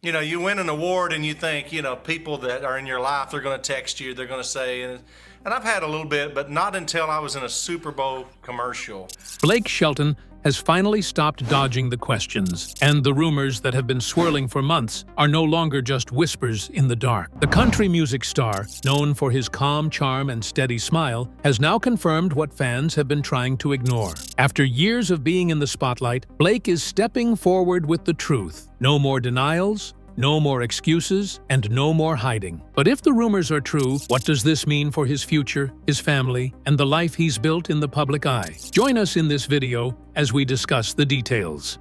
You win an award and you think, people that are in your life, they're going to text you, they're going to say, and I've had a little bit, but not until I was in a Super Bowl commercial. Blake Shelton has finally stopped dodging the questions, and the rumors that have been swirling for months are no longer just whispers in the dark. The country music star, known for his calm charm and steady smile, has now confirmed what fans have been trying to ignore. After years of being in the spotlight, Blake is stepping forward with the truth. No more denials, no more excuses, and no more hiding. But if the rumors are true, what does this mean for his future, his family, and the life he's built in the public eye? Join us in this video as we discuss the details.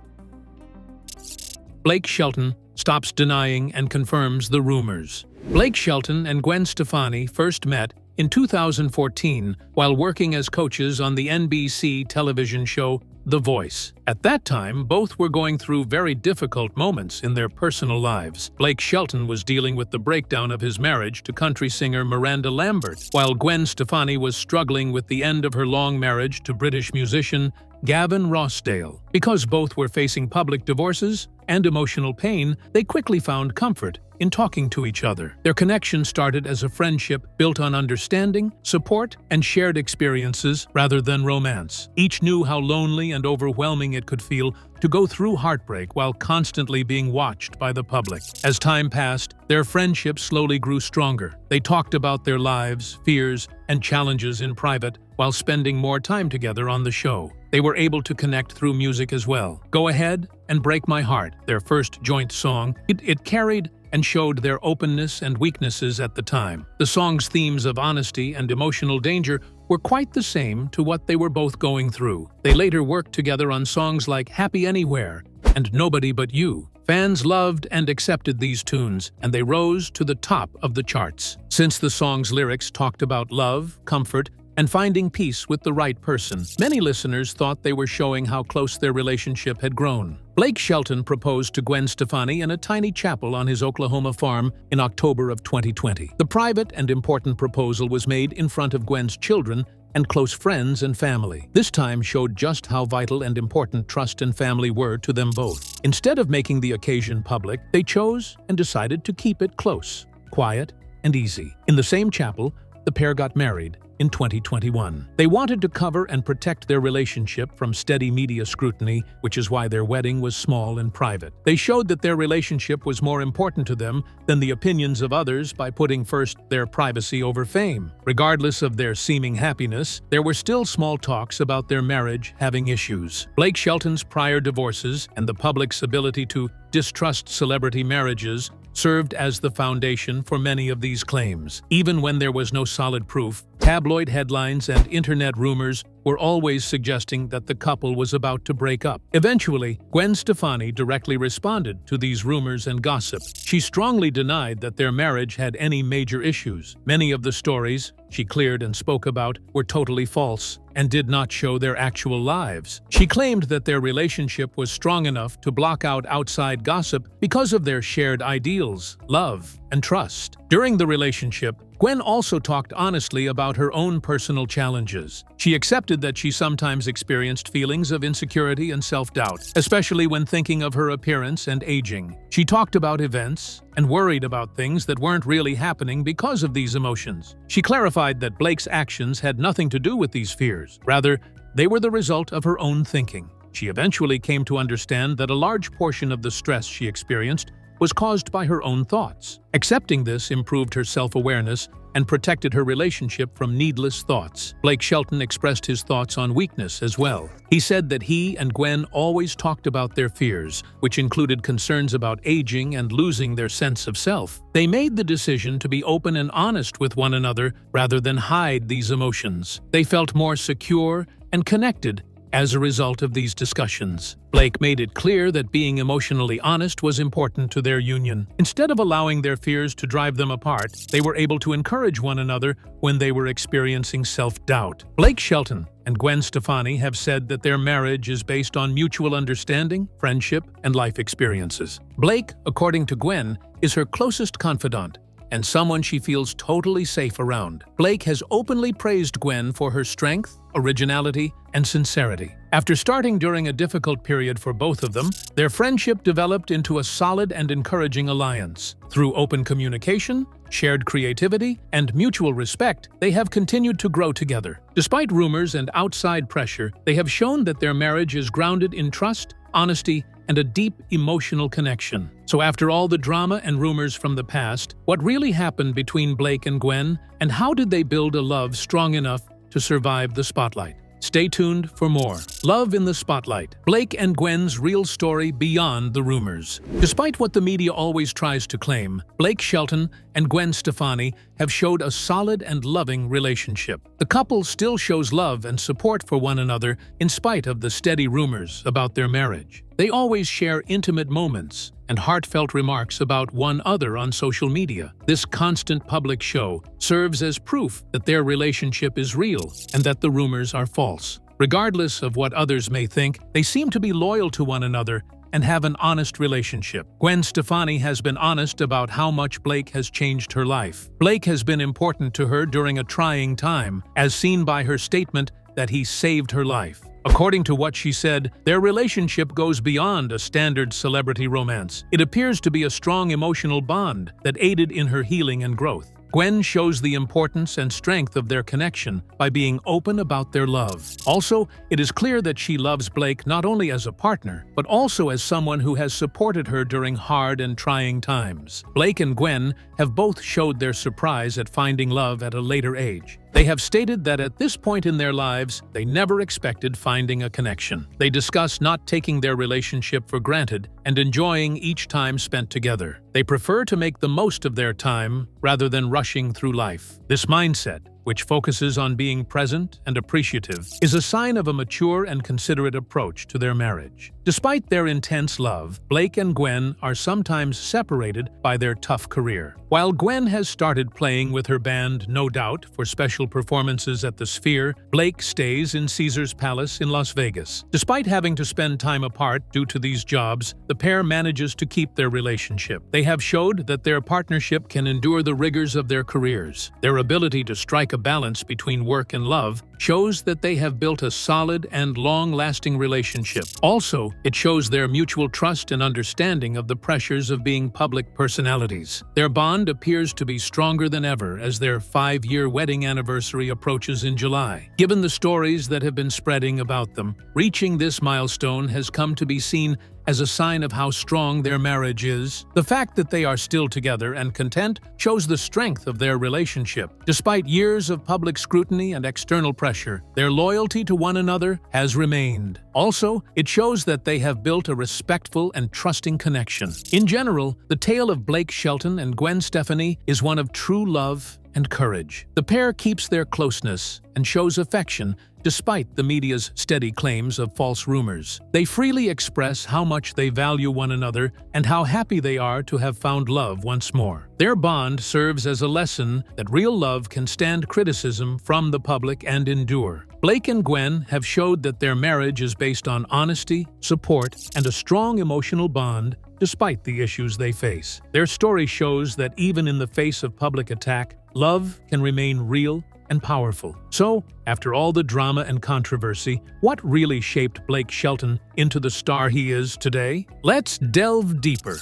Blake Shelton stops denying and confirms the rumors. Blake Shelton and Gwen Stefani first met in 2014 while working as coaches on the NBC television show The Voice. At that time, both were going through very difficult moments in their personal lives. Blake Shelton was dealing with the breakdown of his marriage to country singer Miranda Lambert, while Gwen Stefani was struggling with the end of her long marriage to British musician Gavin Rossdale. Because both were facing public divorces and emotional pain, they quickly found comfort in talking to each other. Their connection started as a friendship built on understanding, support, and shared experiences rather than romance. Each knew how lonely and overwhelming it could feel to go through heartbreak while constantly being watched by the public. As time passed, their friendship slowly grew stronger. They talked about their lives, fears, and challenges in private while spending more time together on the show. They were able to connect through music as well. Go Ahead and Break My Heart, their first joint song, it carried and showed their openness and weaknesses at the time. The song's themes of honesty and emotional danger were quite the same to what they were both going through. They later worked together on songs like Happy Anywhere and Nobody But You. Fans loved and accepted these tunes, and they rose to the top of the charts. Since the song's lyrics talked about love, comfort, and finding peace with the right person, many listeners thought they were showing how close their relationship had grown. Blake Shelton proposed to Gwen Stefani in a tiny chapel on his Oklahoma farm in October of 2020. The private and important proposal was made in front of Gwen's children and close friends and family. This time showed just how vital and important trust and family were to them both. Instead of making the occasion public, they chose and decided to keep it close, quiet, and easy. In the same chapel, the pair got married in 2021. They wanted to cover and protect their relationship from steady media scrutiny, which is why their wedding was small and private. They showed that their relationship was more important to them than the opinions of others by putting first their privacy over fame. Regardless of their seeming happiness, there were still small talks about their marriage having issues. Blake Shelton's prior divorces and the public's ability to distrust celebrity marriages served as the foundation for many of these claims. Even when there was no solid proof, tabloid headlines and internet rumors were always suggesting that the couple was about to break up. Eventually, Gwen Stefani directly responded to these rumors and gossip. She strongly denied that their marriage had any major issues. Many of the stories she cleared and spoke about were totally false and did not show their actual lives. She claimed that their relationship was strong enough to block out outside gossip because of their shared ideals, love, and trust. During the relationship, Gwen also talked honestly about her own personal challenges. She accepted that she sometimes experienced feelings of insecurity and self-doubt, especially when thinking of her appearance and aging. She talked about events and worried about things that weren't really happening because of these emotions. She clarified that Blake's actions had nothing to do with these fears. Rather, they were the result of her own thinking. She eventually came to understand that a large portion of the stress she experienced was caused by her own thoughts. Accepting this improved her self-awareness and protected her relationship from needless thoughts. Blake Shelton expressed his thoughts on weakness as well. He said that he and Gwen always talked about their fears, which included concerns about aging and losing their sense of self. They made the decision to be open and honest with one another rather than hide these emotions. They felt more secure and connected as a result of these discussions. Blake made it clear that being emotionally honest was important to their union. Instead of allowing their fears to drive them apart, they were able to encourage one another when they were experiencing self-doubt. Blake Shelton and Gwen Stefani have said that their marriage is based on mutual understanding, friendship, and life experiences. Blake, according to Gwen, is her closest confidant and someone she feels totally safe around. Blake has openly praised Gwen for her strength, originality, and sincerity. After starting during a difficult period for both of them, their friendship developed into a solid and encouraging alliance. Through open communication, shared creativity, and mutual respect, they have continued to grow together. Despite rumors and outside pressure, they have shown that their marriage is grounded in trust, honesty, and a deep emotional connection. So after all the drama and rumors from the past, what really happened between Blake and Gwen, and how did they build a love strong enough to survive the spotlight? Stay tuned for more. Love in the Spotlight. Blake and Gwen's real story beyond the rumors. Despite what the media always tries to claim, Blake Shelton and Gwen Stefani have showed a solid and loving relationship. The couple still shows love and support for one another in spite of the steady rumors about their marriage. They always share intimate moments and heartfelt remarks about one another on social media. This constant public show serves as proof that their relationship is real and that the rumors are false. Regardless of what others may think, they seem to be loyal to one another and have an honest relationship. Gwen Stefani has been honest about how much Blake has changed her life. Blake has been important to her during a trying time, as seen by her statement that he saved her life. According to what she said, their relationship goes beyond a standard celebrity romance. It appears to be a strong emotional bond that aided in her healing and growth. Gwen shows the importance and strength of their connection by being open about their love. Also, it is clear that she loves Blake not only as a partner, but also as someone who has supported her during hard and trying times. Blake and Gwen have both showed their surprise at finding love at a later age. They have stated that at this point in their lives, they never expected finding a connection. They discuss not taking their relationship for granted and enjoying each time spent together. They prefer to make the most of their time rather than rushing through life. This mindset, which focuses on being present and appreciative, is a sign of a mature and considerate approach to their marriage. Despite their intense love, Blake and Gwen are sometimes separated by their tough career. While Gwen has started playing with her band No Doubt for special performances at the Sphere, Blake stays in Caesar's Palace in Las Vegas. Despite having to spend time apart due to these jobs, the pair manages to keep their relationship. They have showed that their partnership can endure the rigors of their careers. Their ability to strike a balance between work and love shows that they have built a solid and long-lasting relationship. Also, it shows their mutual trust and understanding of the pressures of being public personalities. Their bond appears to be stronger than ever as their 5-year wedding anniversary approaches in July. Given the stories that have been spreading about them, reaching this milestone has come to be seen as a sign of how strong their marriage is. The fact that they are still together and content shows the strength of their relationship. Despite years of public scrutiny and external pressure, their loyalty to one another has remained. Also, it shows that they have built a respectful and trusting connection. In general, the tale of Blake Shelton and Gwen Stefani is one of true love and courage. The pair keeps their closeness and shows affection despite the media's steady claims of false rumors. They freely express how much they value one another and how happy they are to have found love once more. Their bond serves as a lesson that real love can stand criticism from the public and endure. Blake and Gwen have showed that their marriage is based on honesty, support, and a strong emotional bond despite the issues they face. Their story shows that even in the face of public attack, love can remain real and powerful. So, after all the drama and controversy, what really shaped Blake Shelton into the star he is today? Let's delve deeper.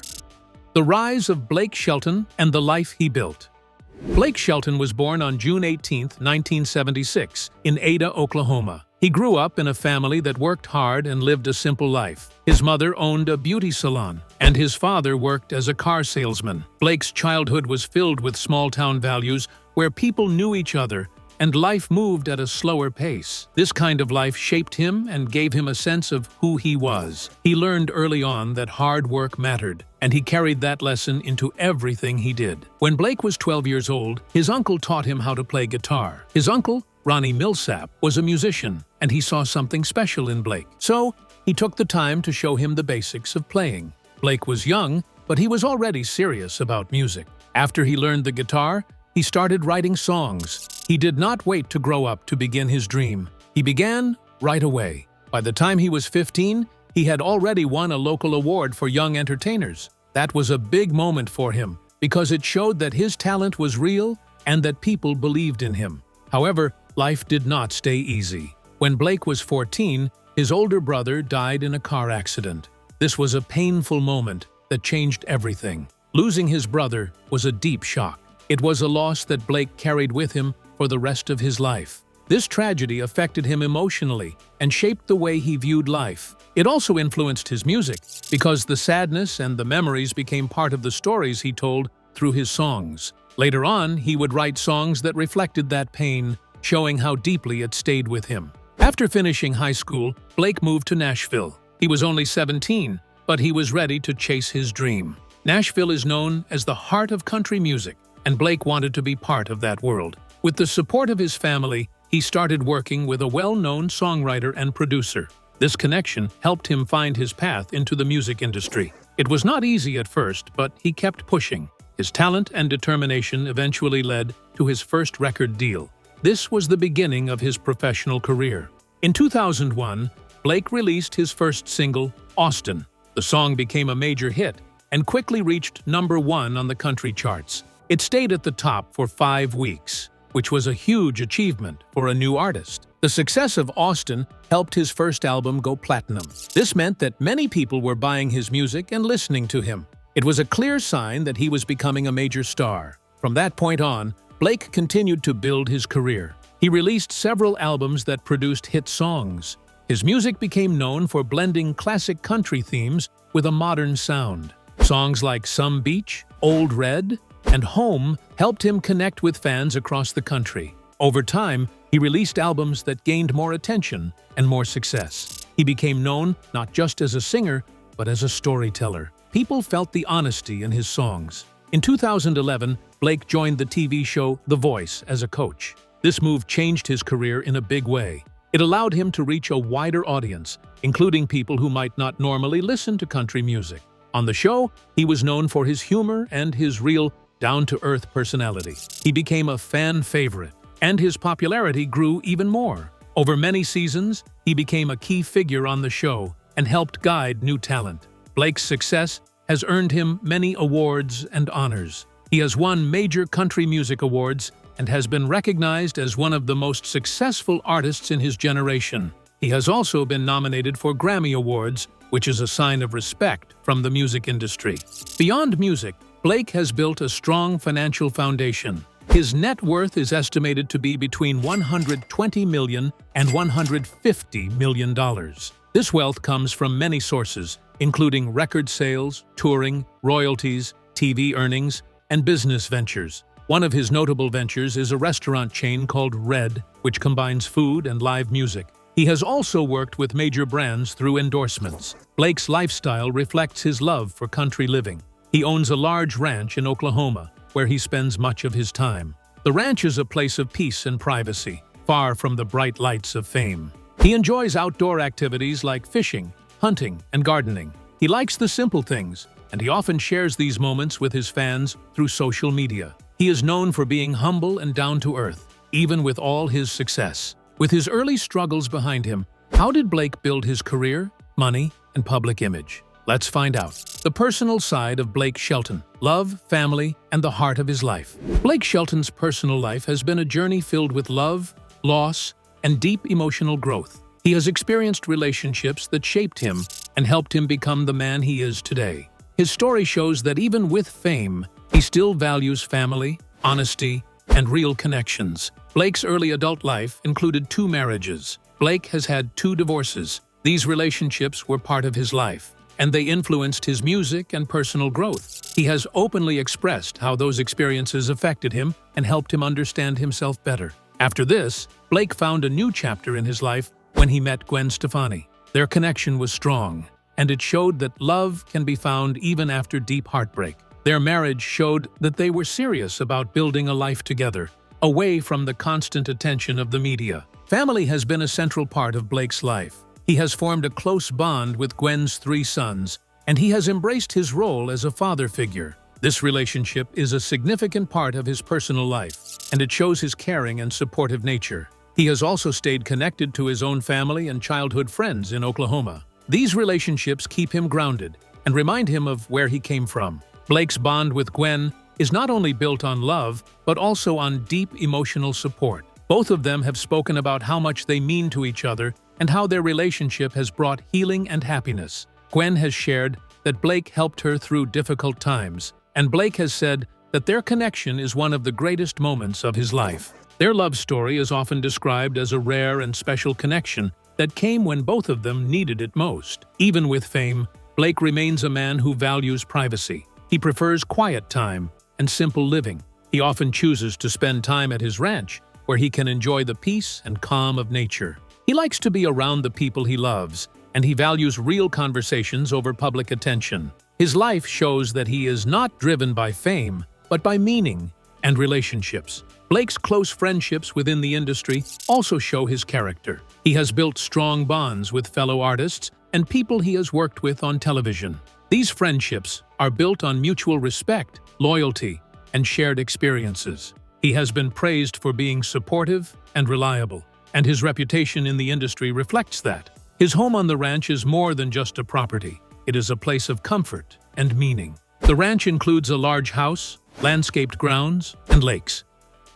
The rise of Blake Shelton and the life he built. Blake Shelton was born on June 18, 1976, in Ada, Oklahoma. He grew up in a family that worked hard and lived a simple life. His mother owned a beauty salon, and his father worked as a car salesman. Blake's childhood was filled with small-town values where people knew each other and life moved at a slower pace. This kind of life shaped him and gave him a sense of who he was. He learned early on that hard work mattered, and he carried that lesson into everything he did. When Blake was 12 years old, his uncle taught him how to play guitar. His uncle, Ronnie Millsap, was a musician, and he saw something special in Blake. So, he took the time to show him the basics of playing. Blake was young, but he was already serious about music. After he learned the guitar, he started writing songs. He did not wait to grow up to begin his dream. He began right away. By the time he was 15, he had already won a local award for young entertainers. That was a big moment for him because it showed that his talent was real and that people believed in him. However, life did not stay easy. When Blake was 14, His older brother died in a car accident. This was a painful moment that changed everything. Losing his brother was a deep shock. It was a loss that Blake carried with him for the rest of his life. This tragedy affected him emotionally and shaped the way he viewed life. It also influenced his music, because the sadness and the memories became part of the stories he told through his songs. Later on, he would write songs that reflected that pain, showing how deeply it stayed with him. After finishing high school, Blake moved to Nashville. He was only 17, but he was ready to chase his dream. Nashville is known as the heart of country music, and Blake wanted to be part of that world. With the support of his family, he started working with a well-known songwriter and producer. This connection helped him find his path into the music industry. It was not easy at first, but he kept pushing. His talent and determination eventually led to his first record deal. This was the beginning of his professional career. In 2001, Blake released his first single, Austin. The song became a major hit and quickly reached #1 on the country charts. It stayed at the top for 5 weeks, which was a huge achievement for a new artist. The success of Austin helped his first album go platinum. This meant that many people were buying his music and listening to him. It was a clear sign that he was becoming a major star. From that point on, Blake continued to build his career. He released several albums that produced hit songs. His music became known for blending classic country themes with a modern sound. Songs like Some Beach, Old Red, and Home helped him connect with fans across the country. Over time, he released albums that gained more attention and more success. He became known not just as a singer, but as a storyteller. People felt the honesty in his songs. In 2011, Blake joined the TV show The Voice as a coach. This move changed his career in a big way. It allowed him to reach a wider audience, including people who might not normally listen to country music. On the show, he was known for his humor and his real, down-to-earth personality. He became a fan favorite, and his popularity grew even more. Over many seasons, he became a key figure on the show and helped guide new talent. Blake's success has earned him many awards and honors. He has won major country music awards and has been recognized as one of the most successful artists in his generation. He has also been nominated for Grammy Awards, which is a sign of respect from the music industry. Beyond music, Blake has built a strong financial foundation. His net worth is estimated to be between $120 million and $150 million. This wealth comes from many sources, including record sales, touring, royalties, TV earnings, and business ventures. One of his notable ventures is a restaurant chain called Red, which combines food and live music. He has also worked with major brands through endorsements. Blake's lifestyle reflects his love for country living. He owns a large ranch in Oklahoma, where he spends much of his time. The ranch is a place of peace and privacy, far from the bright lights of fame. He enjoys outdoor activities like fishing, hunting, and gardening. He likes the simple things, and he often shares these moments with his fans through social media. He is known for being humble and down-to-earth, even with all his success. With his early struggles behind him, how did Blake build his career, money, and public image? Let's find out. The personal side of Blake Shelton: love, family, and the heart of his life. Blake Shelton's personal life has been a journey filled with love, loss, and deep emotional growth. He has experienced relationships that shaped him and helped him become the man he is today. His story shows that even with fame, he still values family, honesty, and real connections. Blake's early adult life included 2 marriages. Blake has had 2 divorces. These relationships were part of his life, and they influenced his music and personal growth. He has openly expressed how those experiences affected him and helped him understand himself better. After this, Blake found a new chapter in his life when he met Gwen Stefani. Their connection was strong, and it showed that love can be found even after deep heartbreak. Their marriage showed that they were serious about building a life together, away from the constant attention of the media. Family has been a central part of Blake's life. He has formed a close bond with Gwen's 3 sons, and he has embraced his role as a father figure. This relationship is a significant part of his personal life, and it shows his caring and supportive nature. He has also stayed connected to his own family and childhood friends in Oklahoma. These relationships keep him grounded and remind him of where he came from. Blake's bond with Gwen is not only built on love, but also on deep emotional support. Both of them have spoken about how much they mean to each other and how their relationship has brought healing and happiness. Gwen has shared that Blake helped her through difficult times, and Blake has said that their connection is one of the greatest moments of his life. Their love story is often described as a rare and special connection that came when both of them needed it most. Even with fame, Blake remains a man who values privacy. He prefers quiet time and simple living. He often chooses to spend time at his ranch, where he can enjoy the peace and calm of nature. He likes to be around the people he loves, and he values real conversations over public attention. His life shows that he is not driven by fame, but by meaning and relationships. Blake's close friendships within the industry also show his character. He has built strong bonds with fellow artists and people he has worked with on television. These friendships are built on mutual respect, loyalty, and shared experiences. He has been praised for being supportive and reliable, and his reputation in the industry reflects that. His home on the ranch is more than just a property. It is a place of comfort and meaning. The ranch includes a large house, landscaped grounds, and lakes.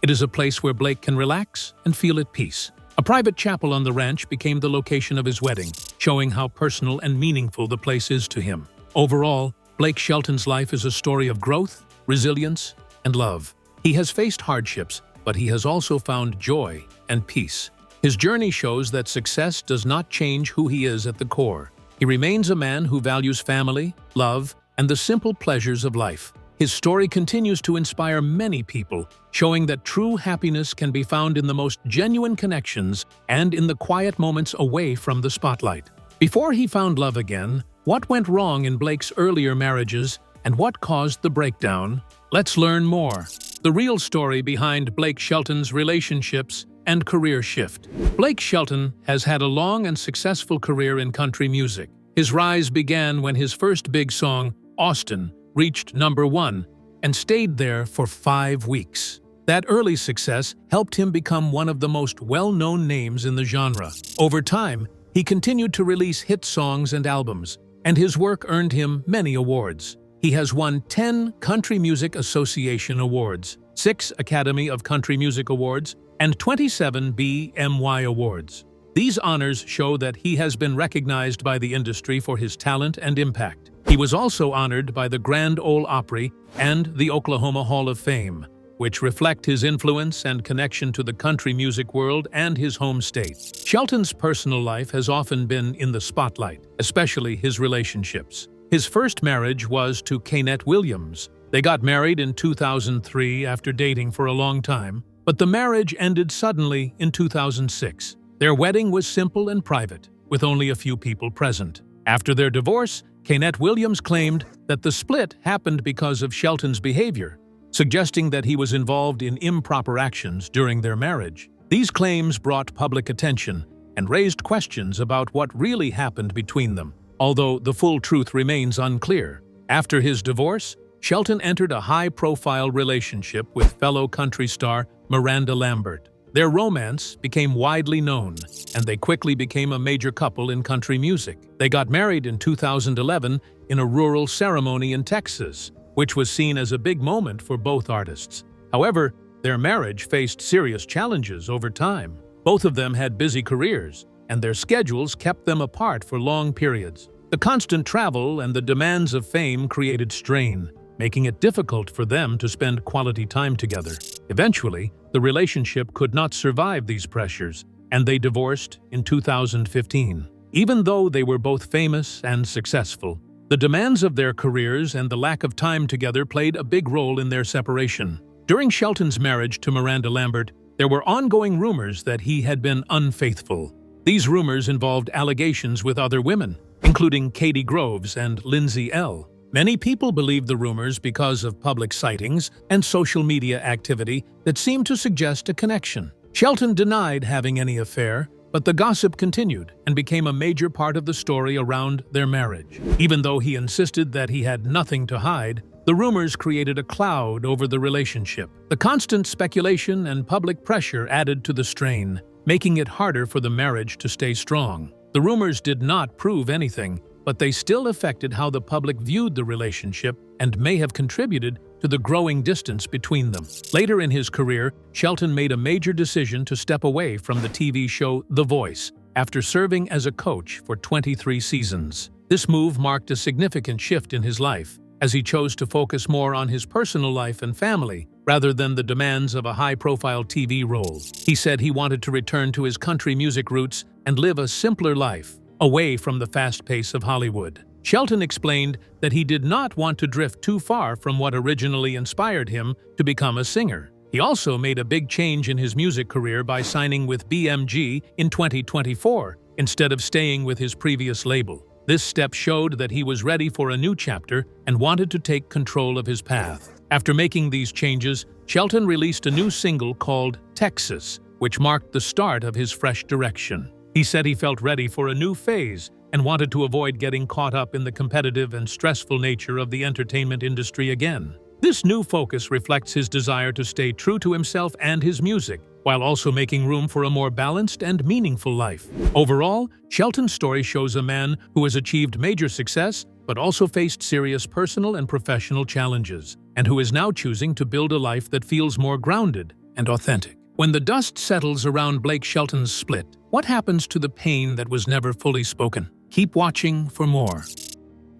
It is a place where Blake can relax and feel at peace. A private chapel on the ranch became the location of his wedding, showing how personal and meaningful the place is to him. Overall, Blake Shelton's life is a story of growth, resilience, and love. He has faced hardships, but he has also found joy and peace. His journey shows that success does not change who he is at the core. He remains a man who values family, love, and the simple pleasures of life. His story continues to inspire many people, showing that true happiness can be found in the most genuine connections and in the quiet moments away from the spotlight. Before he found love again, what went wrong in Blake's earlier marriages and what caused the breakdown? Let's learn more. The real story behind Blake Shelton's relationships and career shift. Blake Shelton has had a long and successful career in country music. His rise began when his first big song, Austin, reached #1 and stayed there for 5 weeks. That early success helped him become one of the most well-known names in the genre. Over time, he continued to release hit songs and albums, and his work earned him many awards. He has won 10 Country Music Association Awards, 6 Academy of Country Music Awards, and 27 BMY Awards. These honors show that he has been recognized by the industry for his talent and impact. He was also honored by the Grand Ole Opry and the Oklahoma Hall of Fame, which reflect his influence and connection to the country music world and his home state. Shelton's personal life has often been in the spotlight, especially his relationships. His first marriage was to Kaynette Williams. They got married in 2003 after dating for a long time, but the marriage ended suddenly in 2006. Their wedding was simple and private, with only a few people present. After their divorce, Kaynette Williams claimed that the split happened because of Shelton's behavior, suggesting that he was involved in improper actions during their marriage. These claims brought public attention and raised questions about what really happened between them, although the full truth remains unclear. After his divorce, Shelton entered a high-profile relationship with fellow country star Miranda Lambert. Their romance became widely known, and they quickly became a major couple in country music. They got married in 2011 in a rural ceremony in Texas, which was seen as a big moment for both artists. However, their marriage faced serious challenges over time. Both of them had busy careers, and their schedules kept them apart for long periods. The constant travel and the demands of fame created strain, making it difficult for them to spend quality time together. Eventually, the relationship could not survive these pressures, and they divorced in 2015. Even though they were both famous and successful, the demands of their careers and the lack of time together played a big role in their separation. During Shelton's marriage to Miranda Lambert, there were ongoing rumors that he had been unfaithful. These rumors involved allegations with other women, including Katie Groves and Lindsay L. Many people believed the rumors because of public sightings and social media activity that seemed to suggest a connection. Shelton denied having any affair, but the gossip continued and became a major part of the story around their marriage. Even though he insisted that he had nothing to hide, the rumors created a cloud over the relationship. The constant speculation and public pressure added to the strain, making it harder for the marriage to stay strong. The rumors did not prove anything, but they still affected how the public viewed the relationship and may have contributed to the growing distance between them. Later in his career, Shelton made a major decision to step away from the TV show The Voice after serving as a coach for 23 seasons. This move marked a significant shift in his life, as he chose to focus more on his personal life and family rather than the demands of a high-profile TV role. He said he wanted to return to his country music roots and live a simpler life, away from the fast pace of Hollywood. Shelton explained that he did not want to drift too far from what originally inspired him to become a singer. He also made a big change in his music career by signing with BMG in 2024 instead of staying with his previous label. This step showed that he was ready for a new chapter and wanted to take control of his path. After making these changes, Shelton released a new single called Texas, which marked the start of his fresh direction. He said he felt ready for a new phase and wanted to avoid getting caught up in the competitive and stressful nature of the entertainment industry again. This new focus reflects his desire to stay true to himself and his music, while also making room for a more balanced and meaningful life. Overall, Shelton's story shows a man who has achieved major success but also faced serious personal and professional challenges, and who is now choosing to build a life that feels more grounded and authentic. When the dust settles around Blake Shelton's split, what happens to the pain that was never fully spoken? Keep watching for more.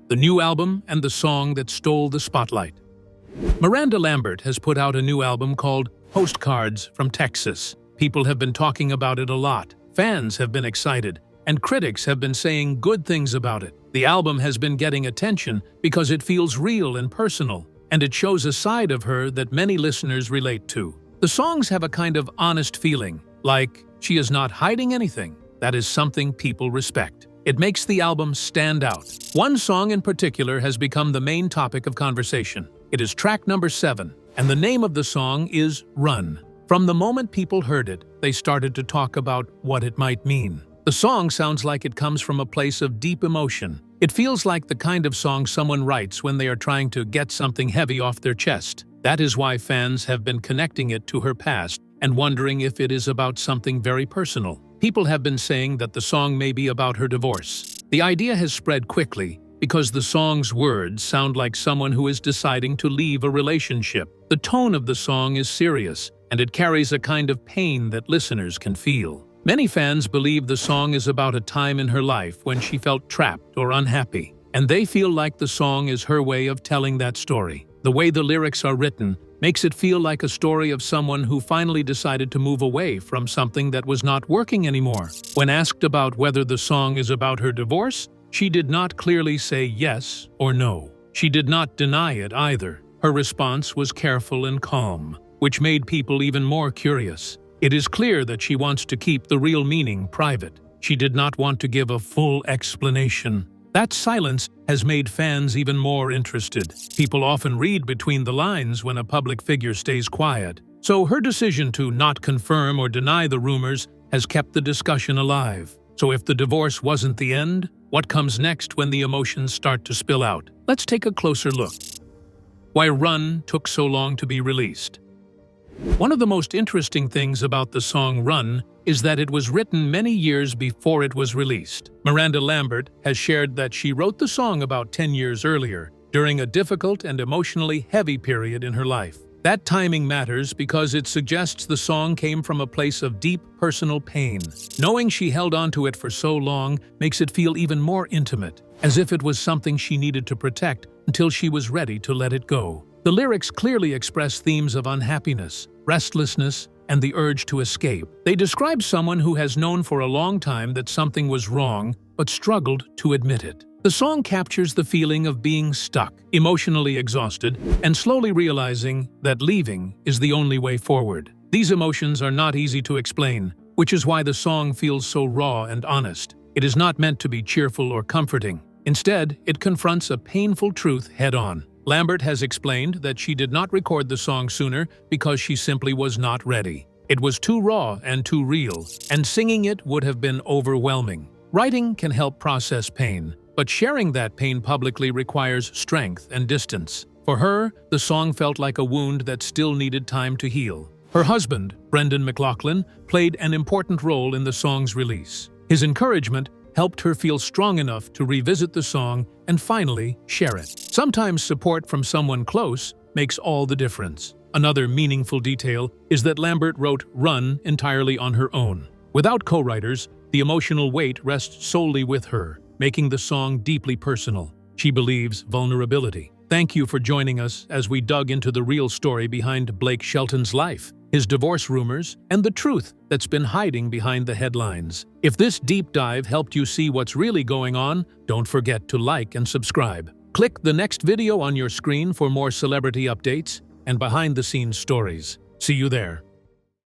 The new album and the song that stole the spotlight. Miranda Lambert has put out a new album called Postcards from Texas. People have been talking about it a lot. Fans have been excited, and critics have been saying good things about it. The album has been getting attention because it feels real and personal, and it shows a side of her that many listeners relate to. The songs have a kind of honest feeling, like she is not hiding anything. That is something people respect. It makes the album stand out. One song in particular has become the main topic of conversation. It is track number 7, and the name of the song is Run. From the moment people heard it, they started to talk about what it might mean. The song sounds like it comes from a place of deep emotion. It feels like the kind of song someone writes when they are trying to get something heavy off their chest. That is why fans have been connecting it to her past and wondering if it is about something very personal. People have been saying that the song may be about her divorce. The idea has spread quickly because the song's words sound like someone who is deciding to leave a relationship. The tone of the song is serious, and it carries a kind of pain that listeners can feel. Many fans believe the song is about a time in her life when she felt trapped or unhappy, and they feel like the song is her way of telling that story. The way the lyrics are written makes it feel like a story of someone who finally decided to move away from something that was not working anymore. When asked about whether the song is about her divorce, she did not clearly say yes or no. She did not deny it either. Her response was careful and calm, which made people even more curious. It is clear that she wants to keep the real meaning private. She did not want to give a full explanation. That silence has made fans even more interested. People often read between the lines when a public figure stays quiet. So her decision to not confirm or deny the rumors has kept the discussion alive. So if the divorce wasn't the end, what comes next when the emotions start to spill out? Let's take a closer look. Why Run took so long to be released. One of the most interesting things about the song Run is that it was written many years before it was released. Miranda Lambert has shared that she wrote the song about 10 years earlier, during a difficult and emotionally heavy period in her life. That timing matters because it suggests the song came from a place of deep personal pain. Knowing she held on to it for so long makes it feel even more intimate, as if it was something she needed to protect until she was ready to let it go. The lyrics clearly express themes of unhappiness, restlessness, and the urge to escape. They describe someone who has known for a long time that something was wrong, but struggled to admit it. The song captures the feeling of being stuck, emotionally exhausted, and slowly realizing that leaving is the only way forward. These emotions are not easy to explain, which is why the song feels so raw and honest. It is not meant to be cheerful or comforting. Instead, it confronts a painful truth head-on. Lambert has explained that she did not record the song sooner because she simply was not ready. It was too raw and too real, and singing it would have been overwhelming. Writing can help process pain, but sharing that pain publicly requires strength and distance. For her, the song felt like a wound that still needed time to heal. Her husband, Brendan McLaughlin, played an important role in the song's release. His encouragement helped her feel strong enough to revisit the song and finally share it. Sometimes support from someone close makes all the difference. Another meaningful detail is that Lambert wrote Run entirely on her own. Without co-writers, The emotional weight rests solely with her, making the song deeply personal. She believes vulnerability. Thank you for joining us as we dug into the real story behind Blake Shelton's life, his divorce rumors, and the truth that's been hiding behind the headlines. If this deep dive helped you see what's really going on, don't forget to like and subscribe. Click the next video on your screen for more celebrity updates and behind-the-scenes stories. See you there.